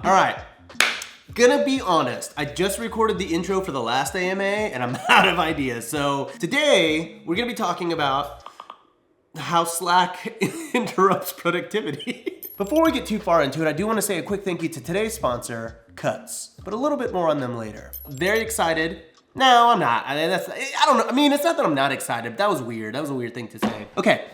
All right. Gonna be honest, I just recorded the intro for the last AMA and I'm out of ideas. So today we're gonna be talking about how Slack interrupts productivity. Before we get too far into it, I do want to say a quick thank you to today's sponsor, Cuts, but a little bit more on them later. Very excited. No, I'm not. I don't know. I mean, it's not that I'm not excited, but that was weird. That was a weird thing to say. Okay.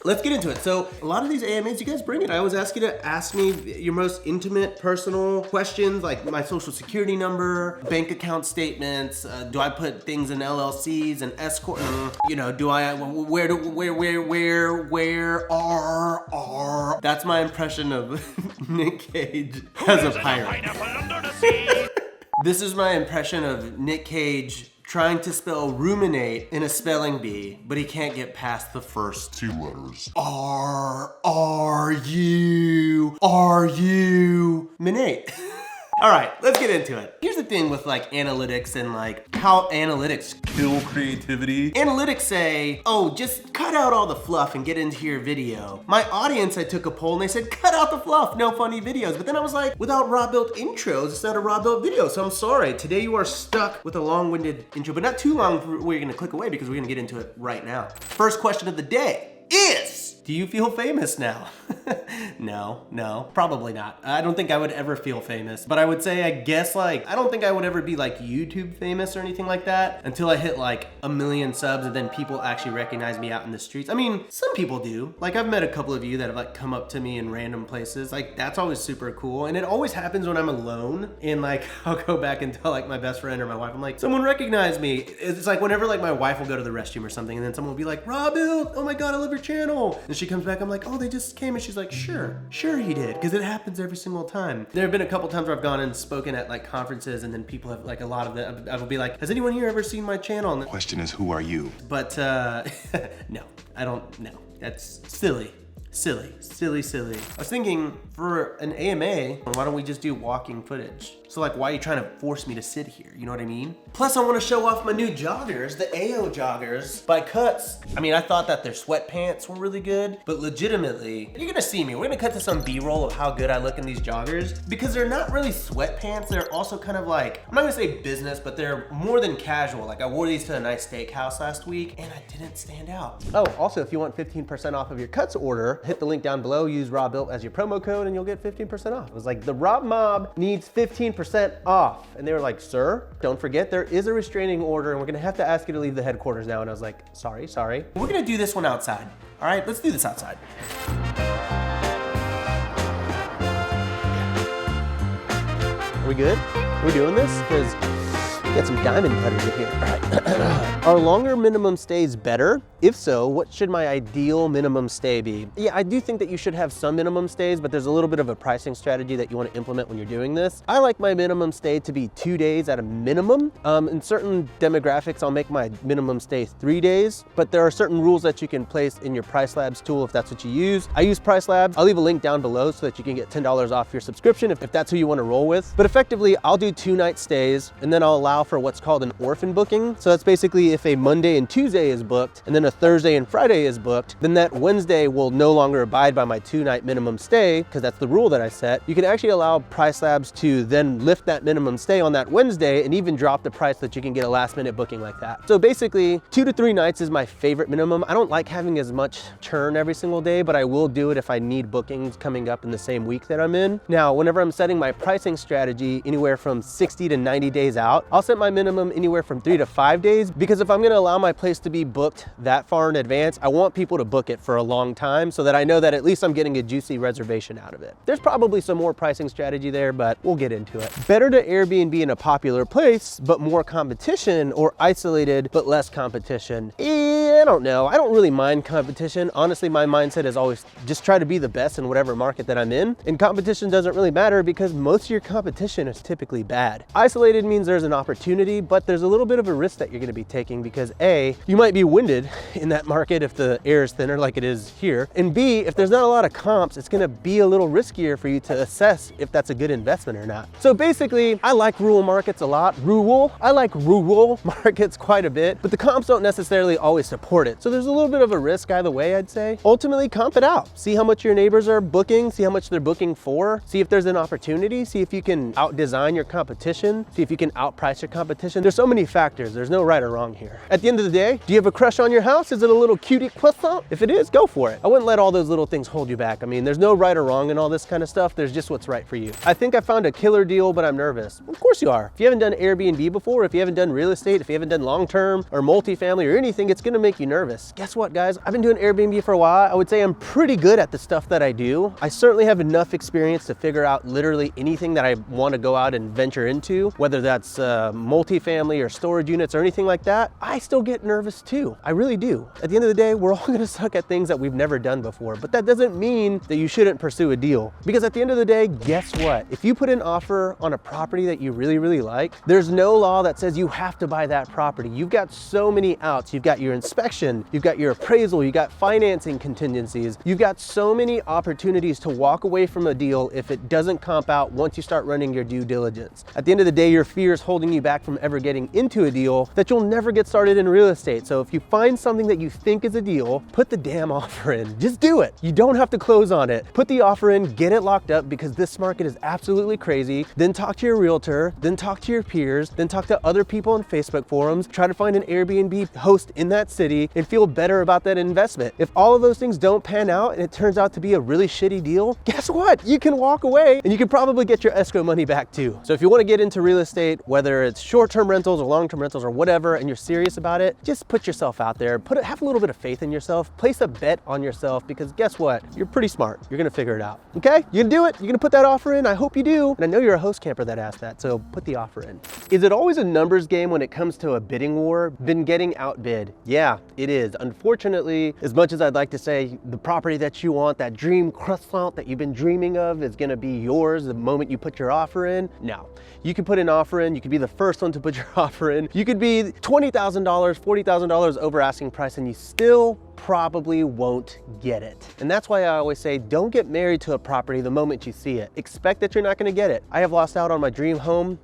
Let's get into it. So a lot of these AMAs, you guys bring it. I always ask you to ask me your most intimate, personal questions, like my social security number, bank account statements. Do I put things in LLCs and S corp? You know, do I? Where are? That's my impression of Nick Cage as a pirate. This is my impression of Nick Cage trying to spell ruminate in a spelling bee, but he can't get past the first two letters. Are you minate? All right, let's get into it. Here's the thing with like analytics and like how analytics kill creativity. Analytics say, oh, just cut out all the fluff and get into your video. My audience, I took a poll and they said, cut out the fluff, no funny videos. But then I was like, without raw built intros, it's not a raw built video. So I'm sorry, today you are stuck with a long-winded intro, but not too long where you're gonna click away because we're gonna get into it right now. First question of the day is, do you feel famous now? No, probably not. I don't think I would ever feel famous, but I would say, I guess like, I don't think I would ever be like YouTube famous or anything like that until I hit like 1 million subs and then people actually recognize me out in the streets. I mean, some people do. Like I've met a couple of you that have like come up to me in random places. Like that's always super cool. And it always happens when I'm alone and like, I'll go back and tell like my best friend or my wife, I'm like, someone recognized me. It's like whenever like my wife will go to the restroom or something and then someone will be like, Robil, oh my God, I love your channel. And she comes back, I'm like, oh, they just came, and she's like, sure he did, because it happens every single time. There have been a couple times where I've gone and spoken at like conferences, and then people have like a lot of them, I will be like, has anyone here ever seen my channel? And the question is, who are you? But no, I don't know. That's silly. I was thinking for an AMA, why don't we just do walking footage? So like, why are you trying to force me to sit here? You know what I mean? Plus I want to show off my new joggers, the AO joggers by Cuts. I mean, I thought that their sweatpants were really good, but legitimately, you're gonna see me. We're gonna cut to some B-roll of how good I look in these joggers because they're not really sweatpants. They're also kind of like, I'm not gonna say business, but they're more than casual. Like I wore these to a nice steakhouse last week and I didn't stand out. Oh, also if you want 15% off of your Cuts order, hit the link down below, use RawBuilt as your promo code and you'll get 15% off. It was like, the Rob Mob needs 15% off. And they were like, sir, don't forget there is a restraining order and we're gonna have to ask you to leave the headquarters now. And I was like, sorry. We're gonna do this one outside. All right, let's do this outside. Are we good? We're doing this? Because we got some diamond cutters in here. All right. Are longer minimum stays better? If so, what should my ideal minimum stay be? Yeah, I do think that you should have some minimum stays, but there's a little bit of a pricing strategy that you want to implement when you're doing this. I like my minimum stay to be 2 days at a minimum. In certain demographics, I'll make my minimum stay 3 days, but there are certain rules that you can place in your Price Labs tool if that's what you use. I use Price Labs. I'll leave a link down below so that you can get $10 off your subscription if that's who you want to roll with. But effectively, I'll do 2-night stays and then I'll allow for what's called an orphan booking. So that's basically if a Monday and Tuesday is booked and then a Thursday and Friday is booked, then that Wednesday will no longer abide by my 2-night minimum stay because that's the rule that I set. You can actually allow Price Labs to then lift that minimum stay on that Wednesday and even drop the price that you can get a last minute booking like that. So basically 2 to 3 nights is my favorite minimum. I don't like having as much churn every single day, but I will do it if I need bookings coming up in the same week that I'm in. Now, whenever I'm setting my pricing strategy anywhere from 60 to 90 days out, I'll set my minimum anywhere from 3 to 5 days because if I'm gonna allow my place to be booked that far in advance, I want people to book it for a long time so that I know that at least I'm getting a juicy reservation out of it. There's probably some more pricing strategy there, but we'll get into it. Better to Airbnb in a popular place, but more competition, or isolated, but less competition? I don't know. I don't really mind competition. Honestly, my mindset is always just try to be the best in whatever market that I'm in. And competition doesn't really matter because most of your competition is typically bad. Isolated means there's an opportunity, but there's a little bit of a risk that you're gonna be taking because A, you might be winded in that market if the air is thinner like it is here. And B, if there's not a lot of comps, it's gonna be a little riskier for you to assess if that's a good investment or not. So basically, I like rural markets a lot. I like rural markets quite a bit, but the comps don't necessarily always support support it. So there's a little bit of a risk either way, I'd say. Ultimately, comp it out. See how much your neighbors are booking, see how much they're booking for, see if there's an opportunity, see if you can out-design your competition, see if you can outprice your competition. There's so many factors. There's no right or wrong here. At the end of the day, do you have a crush on your house? Is it a little cutie croissant? If it is, go for it. I wouldn't let all those little things hold you back. I mean, there's no right or wrong in all this kind of stuff. There's just what's right for you. I think I found a killer deal, but I'm nervous. Of course you are. If you haven't done Airbnb before, if you haven't done real estate, if you haven't done long-term or multifamily or anything, it's gonna make you nervous. Guess what, guys? I've been doing Airbnb for a while. I would say I'm pretty good at the stuff that I do. I certainly have enough experience to figure out literally anything that I want to go out and venture into, whether that's multifamily or storage units or anything like that. I still get nervous too. I really do. At the end of the day, we're all gonna suck at things that we've never done before, but that doesn't mean that you shouldn't pursue a deal. Because at the end of the day, guess what? If you put an offer on a property that you really, really like, there's no law that says you have to buy that property. You've got so many outs. You've got your inspection, you've got your appraisal, you've got financing contingencies. You've got so many opportunities to walk away from a deal if it doesn't comp out once you start running your due diligence. At the end of the day, your fear is holding you back from ever getting into a deal that you'll never get started in real estate. So if you find something that you think is a deal, put the damn offer in. Just do it. You don't have to close on it. Put the offer in, get it locked up, because this market is absolutely crazy. Then talk to your realtor, then talk to your peers, then talk to other people on Facebook forums, try to find an Airbnb host in that city and feel better about that investment. If all of those things don't pan out and it turns out to be a really shitty deal, guess what? You can walk away and you can probably get your escrow money back too. So if you want to get into real estate, whether it's short-term rentals or long-term rentals or whatever, and you're serious about it, just put yourself out there, have a little bit of faith in yourself, place a bet on yourself, because guess what? You're pretty smart. You're gonna figure it out. Okay? You gonna do it? You're gonna put that offer in? I hope you do. And I know you're a host camper that asked that, so put the offer in. Is it always a numbers game when it comes to a bidding war? Been getting outbid? Yeah, it is. Unfortunately, as much as I'd like to say the property that you want, that dream croissant that you've been dreaming of, is gonna be yours the moment you put your offer in, no. You can put an offer in, you could be the first one to put your offer in, you could be $20,000, $40,000 over asking price, and you still probably won't get it. And that's why I always say, don't get married to a property the moment you see it. Expect that you're not gonna get it. I have lost out on my dream home,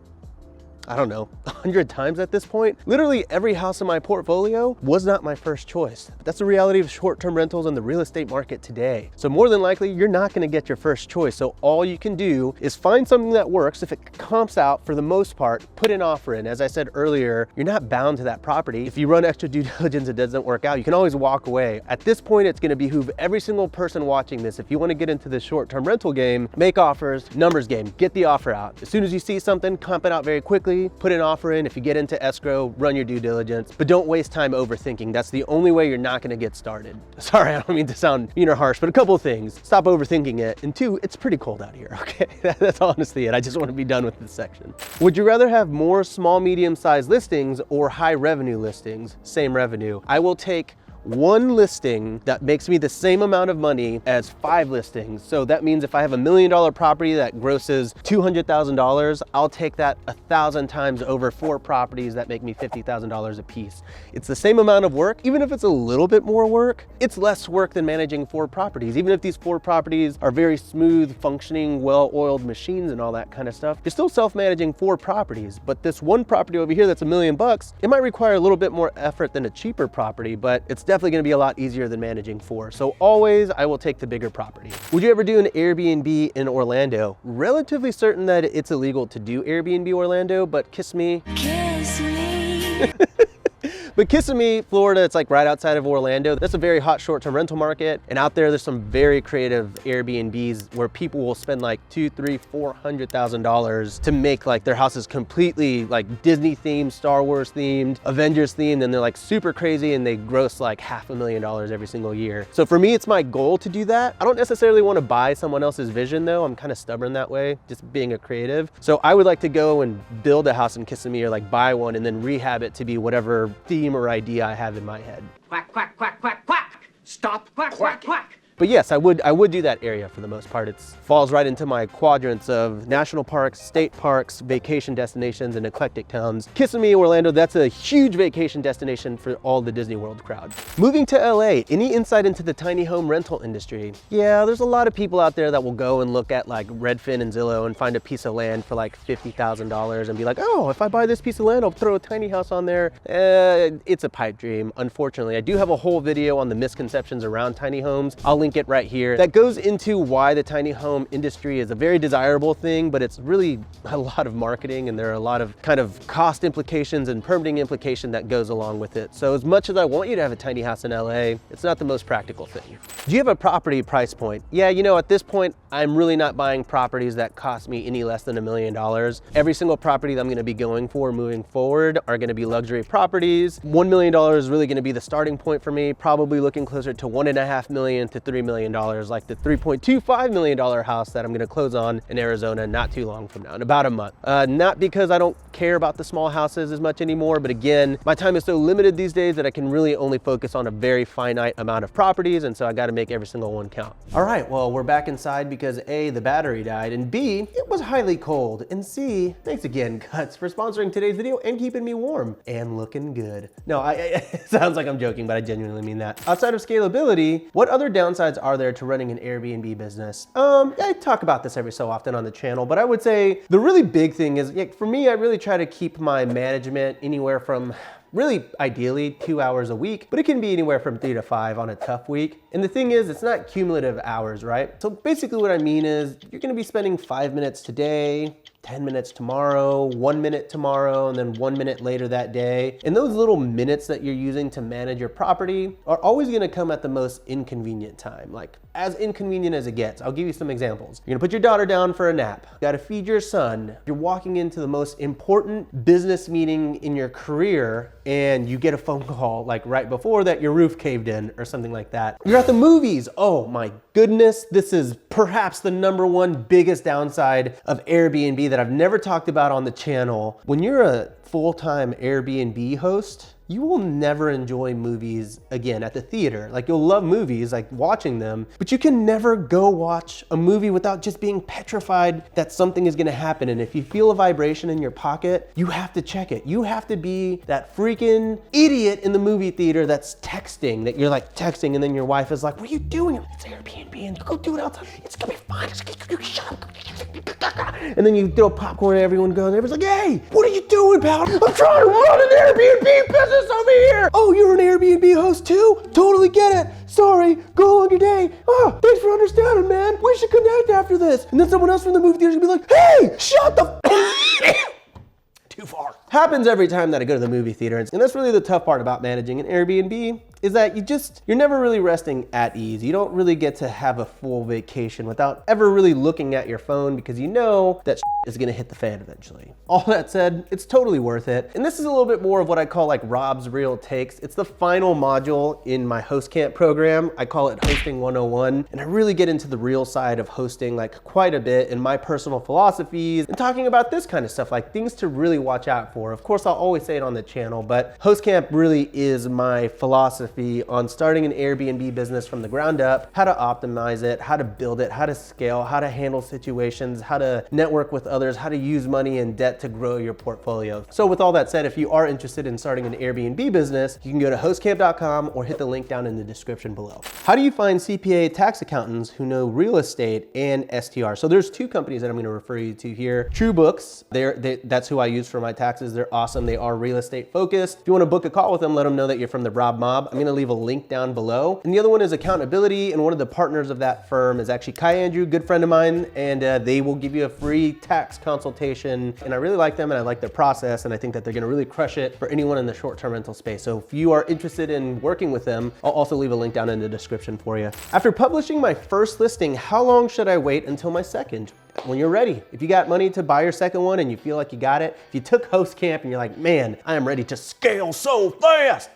I don't know, 100 times at this point. Literally every house in my portfolio was not my first choice. But that's the reality of short-term rentals in the real estate market today. So more than likely, you're not gonna get your first choice. So all you can do is find something that works. If it comps out, for the most part, put an offer in. As I said earlier, you're not bound to that property. If you run extra due diligence, it doesn't work out, you can always walk away. At this point, it's gonna behoove every single person watching this. If you wanna get into the short-term rental game, make offers, numbers game, get the offer out. As soon as you see something, comp it out very quickly, put an offer in. If you get into escrow, run your due diligence, but don't waste time overthinking. That's the only way you're not gonna get started. Sorry, I don't mean to sound mean or harsh, but a couple of things. Stop overthinking it. And two, it's pretty cold out here, okay? That's honestly it. I just want to be done with this section. Would you rather have more small, medium-sized listings or high revenue listings? Same revenue. I will take one listing that makes me the same amount of money as 5 listings. So that means if I have $1 million property that grosses $200,000, I'll take that 1,000 times over 4 properties that make me $50,000 a piece. It's the same amount of work. Even if it's a little bit more work, it's less work than managing 4 properties. Even if these 4 properties are very smooth, functioning, well-oiled machines and all that kind of stuff, you're still self-managing 4 properties. But this one property over here that's $1 million, it might require a little bit more effort than a cheaper property, but it's definitely going to be a lot easier than managing 4. So always I will take the bigger property. Would you ever do an Airbnb in Orlando? Relatively certain that it's illegal to do Airbnb Orlando, but kiss me. Kiss me. But Kissimmee, Florida, it's like right outside of Orlando. That's a very hot short-term rental market. And out there's some very creative Airbnbs where people will spend like $200,000, $300,000, $400,000 to make like their houses completely like Disney themed, Star Wars themed, Avengers themed, and they're like super crazy and they gross like $500,000 every single year. So for me, it's my goal to do that. I don't necessarily want to buy someone else's vision though. I'm kind of stubborn that way, just being a creative. So I would like to go and build a house in Kissimmee or like buy one and then rehab it to be whatever theme or idea I have in my head. Quack, quack, quack, quack, quack. Stop, quack, quack, quack. But yes, I would do that area for the most part. It falls right into my quadrants of national parks, state parks, vacation destinations, and eclectic towns. Kissimmee, Orlando, that's a huge vacation destination for all the Disney World crowd. Moving to LA, any insight into the tiny home rental industry? Yeah, there's a lot of people out there that will go and look at like Redfin and Zillow and find a piece of land for like $50,000 and be like, oh, if I buy this piece of land, I'll throw a tiny house on there. It's a pipe dream, unfortunately. I do have a whole video on the misconceptions around tiny homes. I'll link it right here. That goes into why the tiny home industry is a very desirable thing, but it's really a lot of marketing, and there are a lot of kind of cost implications and permitting implication that goes along with it. So as much as I want you to have a tiny house in LA, it's not the most practical thing. Do you have a property price point? Yeah, you know, at this point, I'm really not buying properties that cost me any less than $1 million. Every single property that I'm gonna be going for moving forward are gonna be luxury properties. $1 million is really gonna be the starting point for me, probably looking closer to $1.5 million to $3 million, like the $3.25 million house that I'm gonna close on in Arizona not too long from now, in about a month. Not because I don't care about the small houses as much anymore, but again, my time is so limited these days that I can really only focus on a very finite amount of properties, and so I gotta make every single one count. All right, well, we're back inside because A, the battery died, and B, it was highly cold, and C, thanks again, Guts, for sponsoring today's video and keeping me warm and looking good. No, it sounds like I'm joking, but I genuinely mean that. Outside of scalability, what other downsides are there to running an Airbnb business? I talk about this every so often on the channel, but I would say the really big thing is, for me, I really try to keep my management anywhere from really ideally 2 hours a week, but it can be anywhere from 3 to 5 on a tough week. And the thing is, it's not cumulative hours, right? So basically what I mean is you're gonna be spending 5 minutes today, 10 minutes tomorrow, 1 minute tomorrow, and then 1 minute later that day. And those little minutes that you're using to manage your property are always gonna come at the most inconvenient time, like as inconvenient as it gets. I'll give you some examples. You're gonna put your daughter down for a nap. You gotta feed your son. You're walking into the most important business meeting in your career, and you get a phone call like right before that your roof caved in or something like that. You're at the movies. Oh my goodness, this is perhaps the #1 biggest downside of Airbnb that I've never talked about on the channel. When you're a full-time Airbnb host, you will never enjoy movies again at the theater. Like, you'll love movies, like watching them, but you can never go watch a movie without just being petrified that something is gonna happen. And if you feel a vibration in your pocket, you have to check it. You have to be that freaking idiot in the movie theater that's texting, that you're like texting, and then your wife is like, what are you doing? It's Airbnb, and go do it outside. It's gonna be fine. Shut up. And then you throw popcorn, everyone goes, and everyone's like, hey, what are you doing, pal? I'm trying to run an Airbnb business over here. Oh, you're an Airbnb host too? Totally get it. Sorry, go on your day. Oh, thanks for understanding, man. We should connect after this. And then someone else from the movie theater is gonna be like, hey, shut the too far. Happens every time that I go to the movie theater. And that's really the tough part about managing an Airbnb, is that you're never really resting at ease. You don't really get to have a full vacation without ever really looking at your phone, because you know that is gonna hit the fan eventually. All that said, it's totally worth it. And this is a little bit more of what I call like Rob's Real Takes. It's the final module in my host camp program. I call it Hosting 101. And I really get into the real side of hosting like quite a bit, and my personal philosophies, and talking about this kind of stuff, like things to really watch out for. Of course, I'll always say it on the channel, but host camp really is my philosophy on starting an Airbnb business from the ground up, how to optimize it, how to build it, how to scale, how to handle situations, how to network with others, how to use money and debt to grow your portfolio. So with all that said, if you are interested in starting an Airbnb business, you can go to hostcamp.com or hit the link down in the description below. How do you find CPA tax accountants who know real estate and STR? So there's 2 companies that I'm gonna refer you to here. TrueBooks, that's who I use for my taxes. They're awesome. They are real estate focused. If you wanna book a call with them, let them know that you're from the Rob Mob. I'm gonna leave a link down below. And the other one is Accountability, and one of the partners of that firm is actually Kai Andrew, good friend of mine, and they will give you a free tax consultation. And I really like them, and I like their process, and I think that they're gonna really crush it for anyone in the short-term rental space. So if you are interested in working with them, I'll also leave a link down in the description for you. After publishing my first listing, how long should I wait until my second? when you're ready. If you got money to buy your second one and you feel like you got it, if you took Host Camp and you're like, man, I am ready to scale so fast,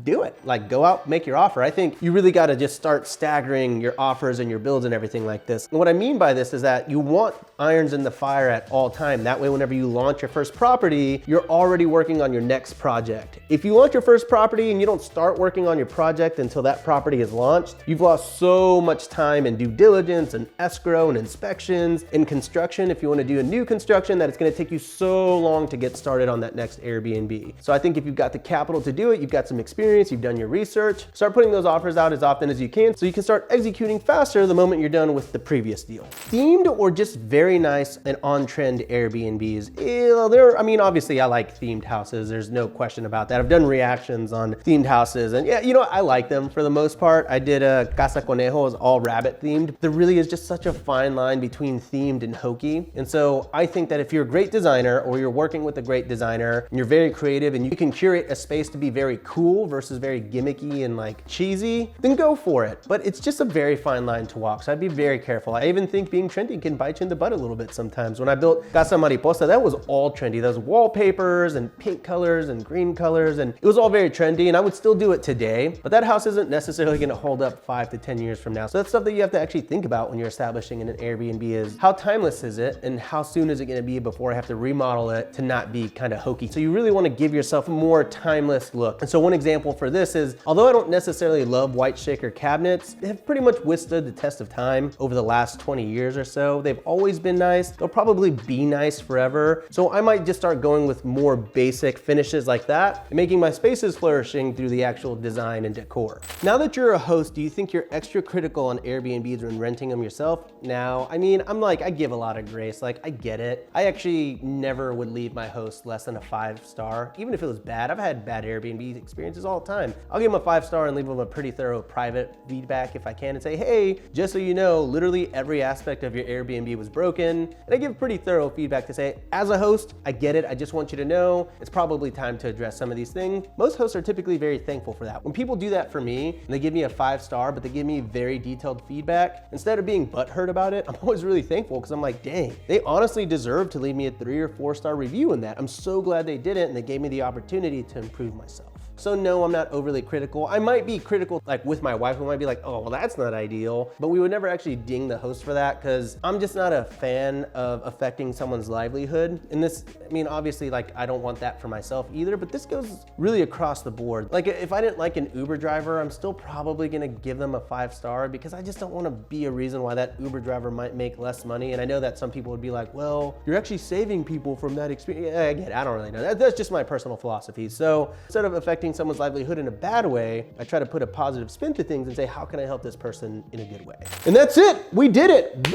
do it. Like, go out, make your offer. I think you really got to just start staggering your offers and your builds and everything like this. And what I mean by this is that you want irons in the fire at all time. That way, whenever you launch your first property, you're already working on your next project. If you launch your first property and you don't start working on your project until that property is launched, you've lost so much time in due diligence and escrow and inspections and construction. If you want to do a new construction, that it's going to take you so long to get started on that next Airbnb. So I think if you've got the capital to do it, you've got some experience, you've done your research, start putting those offers out as often as you can so you can start executing faster the moment you're done with the previous deal. Themed or just very nice and on-trend Airbnbs, I mean, obviously I like themed houses. There's no question about that. I've done reactions on themed houses and yeah, you know, I like them for the most part. I did a Casa Conejo, is all rabbit themed. There really is just such a fine line between themed and hokey. And so I think that if you're a great designer or you're working with a great designer and you're very creative and you can curate a space to be very cool versus very gimmicky and like cheesy, then go for it. But it's just a very fine line to walk. So I'd be very careful. I even think being trendy can bite you in the butt a little bit sometimes. When I built Casa Mariposa, that was all trendy. Those wallpapers and pink colors and green colors, and it was all very trendy, and I would still do it today, but that house isn't necessarily gonna hold up 5 to 10 years from now. So that's stuff that you have to actually think about when you're establishing an Airbnb is how timeless is it and how soon is it gonna be before I have to remodel it to not be kind of hokey. So you really wanna give yourself a more timeless look. And so one example for this is, although I don't necessarily love white shaker cabinets, they have pretty much withstood the test of time over the last 20 years or so. They've always been nice. They'll probably be nice forever. So I might just start going with more basic finishes like that and making my spaces flourishing through the actual design and decor. Now that you're a host, do you think you're extra critical on Airbnbs when renting them yourself? Now, I mean, I give a lot of grace. Like, I get it. I actually never would leave my host less than a 5-star, even if it was bad. I've had bad Airbnb experiences all the time. I'll give them a 5-star and leave them a pretty thorough private feedback if I can and say, hey, just so you know, literally every aspect of your Airbnb was broken. And I give pretty thorough feedback to say, as a host, I get it. I just want you to know it's probably time to address some of these things. Most hosts are typically very thankful for that. When people do that for me and they give me a 5-star, but they give me very detailed feedback, instead of being butthurt about it, I'm always really thankful because I'm like, dang, they honestly deserve to leave me a 3 or 4-star review in that. I'm so glad they did it and they gave me the opportunity to improve myself. So no, I'm not overly critical. I might be critical like with my wife, who might be like, oh, well, that's not ideal. But we would never actually ding the host for that because I'm just not a fan of affecting someone's livelihood. And this, I mean, obviously, like, I don't want that for myself either, but this goes really across the board. Like, if I didn't like an Uber driver, I'm still probably gonna give them a 5-star because I just don't wanna be a reason why that Uber driver might make less money. And I know that some people would be like, well, you're actually saving people from that experience. Yeah, I get it, I don't really know. That's just my personal philosophy. So instead of affecting someone's livelihood in a bad way, I try to put a positive spin to things and say, how can I help this person in a good way? And that's it, we did it.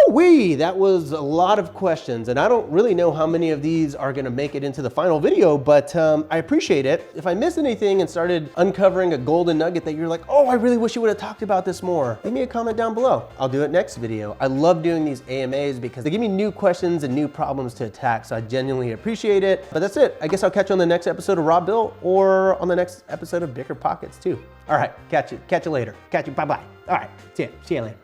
Woo-wee! That was a lot of questions, and I don't really know how many of these are gonna make it into the final video, but I appreciate it. If I missed anything and started uncovering a golden nugget that you're like, oh, I really wish you would have talked about this more, leave me a comment down below. I'll do it next video. I love doing these AMAs because they give me new questions and new problems to attack, so I genuinely appreciate it. But that's it. I guess I'll catch you on the next episode of Raw Bill or on the next episode of Bigger Pockets too. All right, catch you later. Bye-bye. All right, see you later.